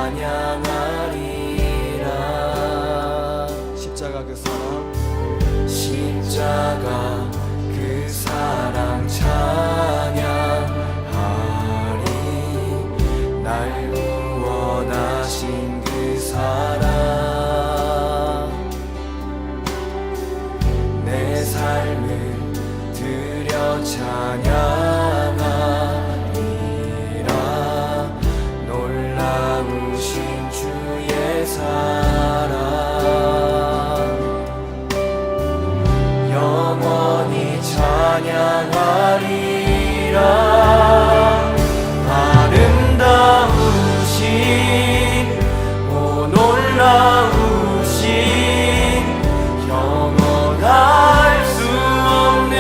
찬양하리라. 십자가 그 사랑 찬양하리. 날 구원하신 그 사랑 내 삶을 드려 찬양하리라. 놀라우신 주의 사랑 영원히 찬양하리라. 아름다우신 오 놀라우신 영원할 수 없는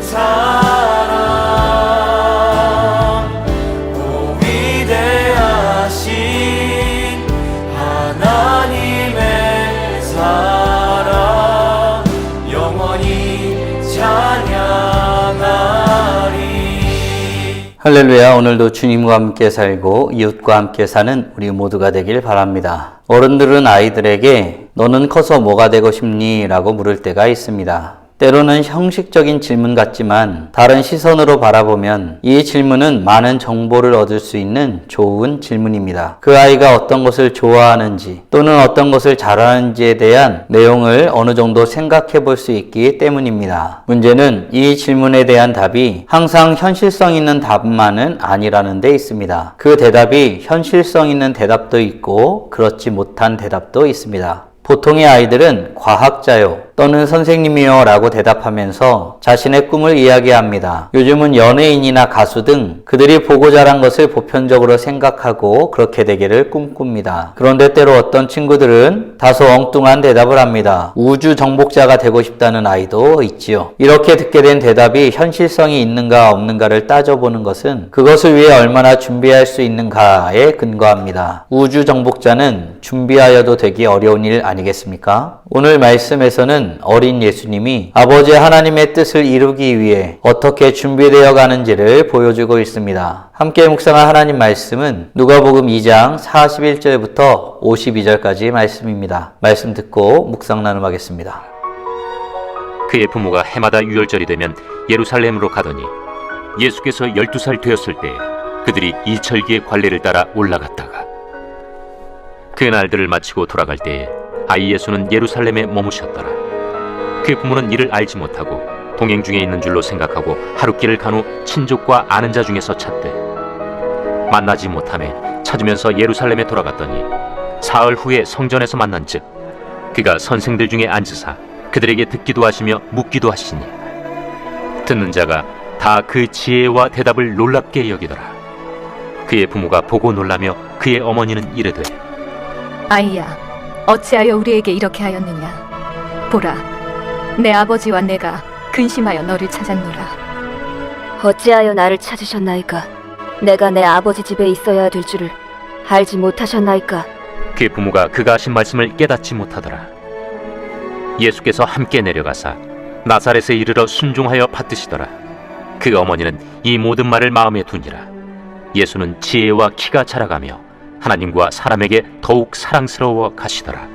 사랑 오 위대하신 하나님의 사랑 영원히 찬양하리. 할렐루야. 오늘도 주님과 함께 살고 이웃과 함께 사는 우리 모두가 되길 바랍니다. 어른들은 아이들에게 너는 커서 뭐가 되고 싶니? 라고 물을 때가 있습니다. 때로는 형식적인 질문 같지만 다른 시선으로 바라보면 이 질문은 많은 정보를 얻을 수 있는 좋은 질문입니다. 그 아이가 어떤 것을 좋아하는지 또는 어떤 것을 잘하는지에 대한 내용을 어느 정도 생각해 볼 수 있기 때문입니다. 문제는 이 질문에 대한 답이 항상 현실성 있는 답만은 아니라는 데 있습니다. 그 대답이 현실성 있는 대답도 있고 그렇지 못한 대답도 있습니다. 보통의 아이들은 과학자요 또는 선생님이요 라고 대답하면서 자신의 꿈을 이야기합니다. 요즘은 연예인이나 가수 등 그들이 보고 자란 것을 보편적으로 생각하고 그렇게 되기를 꿈꿉니다. 그런데 때로 어떤 친구들은 다소 엉뚱한 대답을 합니다. 우주 정복자가 되고 싶다는 아이도 있지요. 이렇게 듣게 된 대답이 현실성이 있는가 없는가를 따져보는 것은 그것을 위해 얼마나 준비할 수 있는가에 근거합니다. 우주 정복자는 준비하여도 되기 어려운 일 아니겠습니까? 오늘 말씀에서는 어린 예수님이 아버지 하나님의 뜻을 이루기 위해 어떻게 준비되어 가는지를 보여주고 있습니다. 함께 묵상할 하나님 말씀은 누가복음 2장 41절부터 52절까지 말씀입니다. 말씀 듣고 묵상 나눔하겠습니다. 그의 부모가 해마다 유월절이 되면 예루살렘으로 가더니 예수께서 12살 되었을 때 그들이 이 절기의 관례를 따라 올라갔다가 그 날들을 마치고 돌아갈 때에 아이 예수는 예루살렘에 머무셨더라. 그 부모는 이를 알지 못하고 동행 중에 있는 줄로 생각하고 하룻길을 간 후 친족과 아는 자 중에서 찾되 만나지 못하매 찾으면서 예루살렘에 돌아갔더니 사흘 후에 성전에서 만난즉 그가 선생들 중에 앉으사 그들에게 듣기도 하시며 묻기도 하시니 듣는 자가 다 그 지혜와 대답을 놀랍게 여기더라. 그의 부모가 보고 놀라며 그의 어머니는 이르되 아이야, 어찌하여 우리에게 이렇게 하였느냐? 보라, 내 아버지와 내가 근심하여 너를 찾았노라. 어찌하여 나를 찾으셨나이까? 내가 내 아버지 집에 있어야 될 줄을 알지 못하셨나이까? 그의 부모가 그가 하신 말씀을 깨닫지 못하더라. 예수께서 함께 내려가사 나사렛에 이르러 순종하여 받드시더라. 그 어머니는 이 모든 말을 마음에 두니라. 예수는 지혜와 키가 자라가며 하나님과 사람에게 더욱 사랑스러워 가시더라.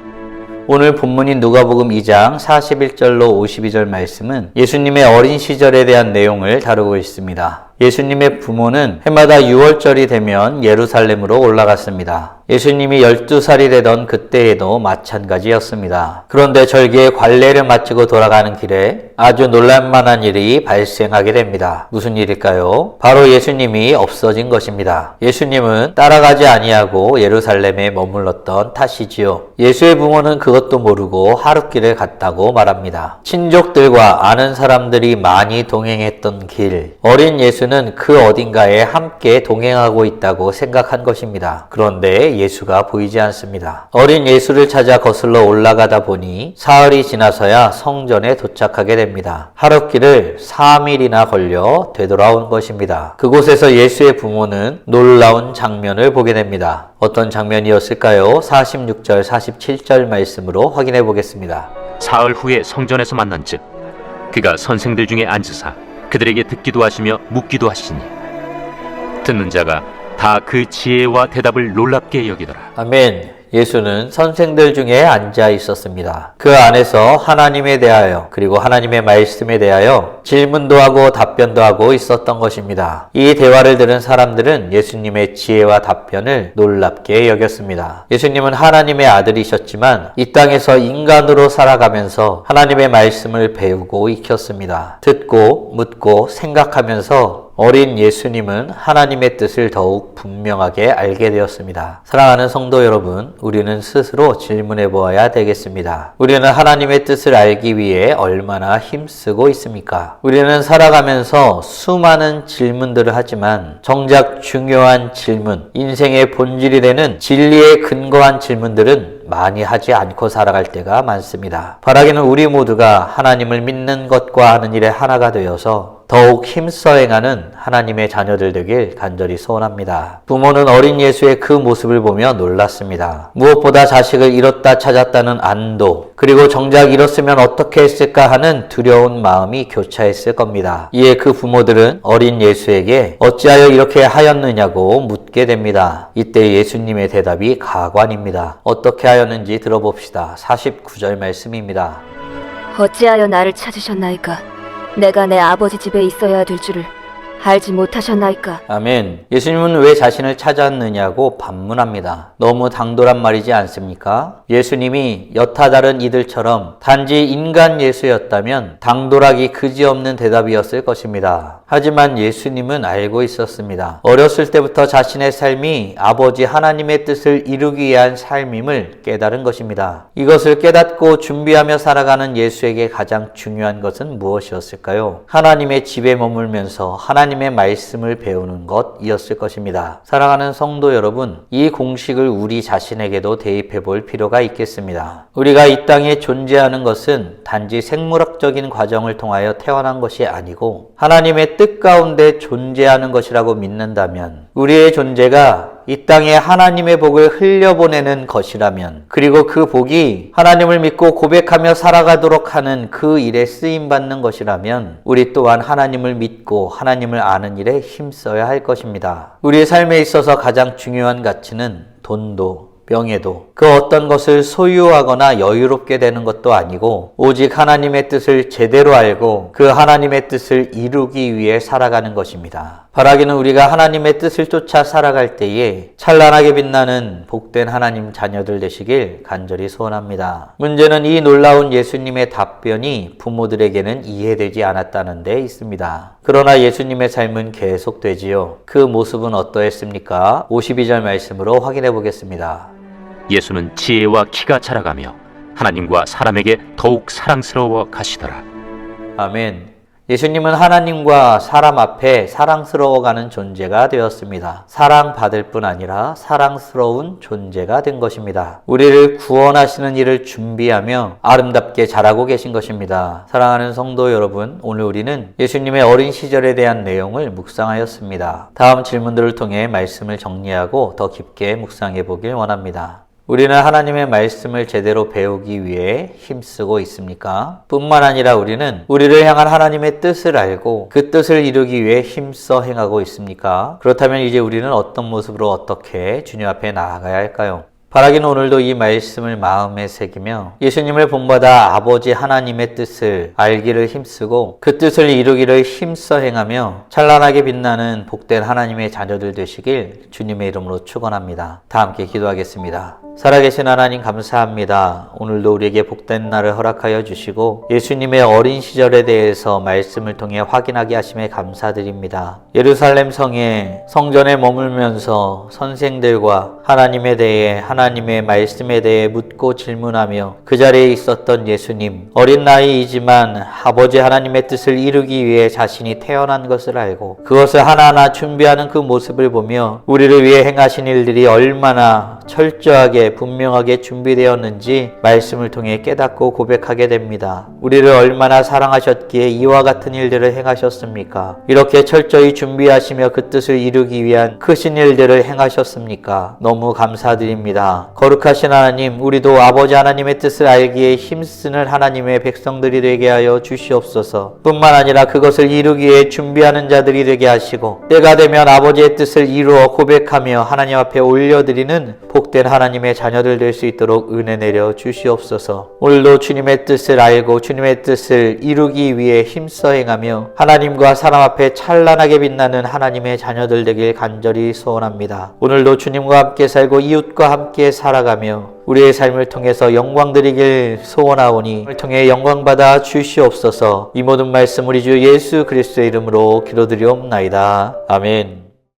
오늘 본문인 누가복음 2장 41절로 52절 말씀은 예수님의 어린 시절에 대한 내용을 다루고 있습니다. 예수님의 부모는 해마다 유월절이 되면 예루살렘으로 올라갔습니다. 예수님이 12살이 되던 그때에도 마찬가지였습니다. 그런데 절기의 관례를 마치고 돌아가는 길에 아주 놀랄만한 일이 발생하게 됩니다. 무슨 일일까요? 바로 예수님이 없어진 것입니다. 예수님은 따라가지 아니하고 예루살렘에 머물렀던 탓이지요. 예수의 부모는 그것도 모르고 하룻길을 갔다고 말합니다. 친족들과 아는 사람들이 많이 동행했던 길, 어린 예수는 그 어딘가에 함께 동행하고 있다고 생각한 것입니다. 그런데 예수가 보이지 않습니다. 어린 예수를 찾아 거슬러 올라가다 보니 사흘이 지나서야 성전에 도착하게 됩니다. 하룻길을 3일이나 걸려 되돌아온 것입니다. 그곳에서 예수의 부모는 놀라운 장면을 보게 됩니다. 어떤 장면이었을까요? 46절, 47절 말씀으로 확인해 보겠습니다. 사흘 후에 성전에서 만난즉 그가 선생들 중에 앉으사 그들에게 듣기도 하시며 묻기도 하시니 듣는 자가 다 그 지혜와 대답을 놀랍게 여기더라. 아멘. 예수는 선생들 중에 앉아 있었습니다. 그 안에서 하나님에 대하여 그리고 하나님의 말씀에 대하여 질문도 하고 답변도 하고 있었던 것입니다. 이 대화를 들은 사람들은 예수님의 지혜와 답변을 놀랍게 여겼습니다. 예수님은 하나님의 아들이셨지만 이 땅에서 인간으로 살아가면서 하나님의 말씀을 배우고 익혔습니다. 듣고 묻고 생각하면서 어린 예수님은 하나님의 뜻을 더욱 분명하게 알게 되었습니다. 사랑하는 성도 여러분, 우리는 스스로 질문해 보아야 되겠습니다. 우리는 하나님의 뜻을 알기 위해 얼마나 힘쓰고 있습니까? 우리는 살아가면서 수많은 질문들을 하지만 정작 중요한 질문, 인생의 본질이 되는 진리에 근거한 질문들은 많이 하지 않고 살아갈 때가 많습니다. 바라기는 우리 모두가 하나님을 믿는 것과 하는 일에 하나가 되어서 더욱 힘써 행하는 하나님의 자녀들 되길 간절히 소원합니다. 부모는 어린 예수의 그 모습을 보며 놀랐습니다. 무엇보다 자식을 잃었다 찾았다는 안도, 그리고 정작 잃었으면 어떻게 했을까 하는 두려운 마음이 교차했을 겁니다. 이에 그 부모들은 어린 예수에게 어찌하여 이렇게 하였느냐고 묻게 됩니다. 이때 예수님의 대답이 가관입니다. 어떻게 하였는지 들어봅시다. 49절 말씀입니다. 어찌하여 나를 찾으셨나이까? 내가 내 아버지 집에 있어야 될 줄을 알지 못하셨나이까? 아멘. 예수님은 왜 자신을 찾았느냐고 반문합니다. 너무 당돌한 말이지 않습니까? 예수님이 여타 다른 이들처럼 단지 인간 예수였다면 당돌하기 그지없는 대답이었을 것입니다. 하지만 예수님은 알고 있었습니다. 어렸을 때부터 자신의 삶이 아버지 하나님의 뜻을 이루기 위한 삶임을 깨달은 것입니다. 이것을 깨닫고 준비하며 살아가는 예수에게 가장 중요한 것은 무엇이었을까요? 하나님의 집에 머물면서 하나님의 말씀을 배우는 것이었을 것입니다. 사랑하는 성도 여러분, 이 공식을 우리 자신에게도 대입해 볼 필요가 있겠습니다. 우리가 이 땅에 존재하는 것은 단지 생물학적인 과정을 통하여 태어난 것이 아니고 하나님의 뜻 가운데 존재하는 것이라고 믿는다면, 우리의 존재가 이 땅에 하나님의 복을 흘려보내는 것이라면, 그리고 그 복이 하나님을 믿고 고백하며 살아가도록 하는 그 일에 쓰임받는 것이라면, 우리 또한 하나님을 믿고 하나님을 아는 일에 힘써야 할 것입니다. 우리의 삶에 있어서 가장 중요한 가치는 돈도 명예도 그 어떤 것을 소유하거나 여유롭게 되는 것도 아니고, 오직 하나님의 뜻을 제대로 알고 그 하나님의 뜻을 이루기 위해 살아가는 것입니다. 바라기는 우리가 하나님의 뜻을 쫓아 살아갈 때에 찬란하게 빛나는 복된 하나님 자녀들 되시길 간절히 소원합니다. 문제는 이 놀라운 예수님의 답변이 부모들에게는 이해되지 않았다는 데 있습니다. 그러나 예수님의 삶은 계속되지요. 그 모습은 어떠했습니까? 52절 말씀으로 확인해 보겠습니다. 예수는 지혜와 키가 자라가며 하나님과 사람에게 더욱 사랑스러워 가시더라. 아멘. 예수님은 하나님과 사람 앞에 사랑스러워가는 존재가 되었습니다. 사랑받을 뿐 아니라 사랑스러운 존재가 된 것입니다. 우리를 구원하시는 일을 준비하며 아름답게 자라고 계신 것입니다. 사랑하는 성도 여러분, 오늘 우리는 예수님의 어린 시절에 대한 내용을 묵상하였습니다. 다음 질문들을 통해 말씀을 정리하고 더 깊게 묵상해 보길 원합니다. 우리는 하나님의 말씀을 제대로 배우기 위해 힘쓰고 있습니까? 뿐만 아니라 우리는 우리를 향한 하나님의 뜻을 알고 그 뜻을 이루기 위해 힘써 행하고 있습니까? 그렇다면 이제 우리는 어떤 모습으로 어떻게 주님 앞에 나아가야 할까요? 바라기는 오늘도 이 말씀을 마음에 새기며 예수님을 본받아 아버지 하나님의 뜻을 알기를 힘쓰고 그 뜻을 이루기를 힘써 행하며 찬란하게 빛나는 복된 하나님의 자녀들 되시길 주님의 이름으로 축원합니다. 다 함께 기도하겠습니다. 살아계신 하나님 감사합니다. 오늘도 우리에게 복된 날을 허락하여 주시고 예수님의 어린 시절에 대해서 말씀을 통해 확인하게 하심에 감사드립니다. 예루살렘 성에 성전에 머물면서 선생들과 하나님에 대해 하나님의 말씀에 대해 묻고 질문하며 그 자리에 있었던 예수님, 어린 나이이지만 아버지 하나님의 뜻을 이루기 위해 자신이 태어난 것을 알고 그것을 하나하나 준비하는 그 모습을 보며 우리를 위해 행하신 일들이 얼마나 철저하게 분명하게 준비되었는지 말씀을 통해 깨닫고 고백하게 됩니다. 우리를 얼마나 사랑하셨기에 이와 같은 일들을 행하셨습니까? 이렇게 철저히 준비하시며 그 뜻을 이루기 위한 크신 일들을 행하셨습니까? 너무 감사드립니다. 거룩하신 하나님, 우리도 아버지 하나님의 뜻을 알기에 힘쓰는 하나님의 백성들이 되게 하여 주시옵소서. 뿐만 아니라 그것을 이루기 위해 준비하는 자들이 되게 하시고 때가 되면 아버지의 뜻을 이루어 고백하며 하나님 앞에 올려드리는 복된 하나님의 자녀들 될 수 있도록 은혜 내려 주시옵소서. 오늘도 주님의 뜻을 알고 주님의 뜻을 이루기 위해 힘써 행하며 하나님과 사람 앞에 찬란하게 빛나는 하나님의 자녀들 되길 간절히 소원합니다. 오늘도 주님과 함께 살고 이웃과 함께 살아가며 우리의 삶을 통해서 영광 드리길 소원하오니 을 통해 영광 받아 주시옵소서. 이 모든 말씀 우리 주 예수 그리스도의 이름으로 기도드리옵나이다. 아멘.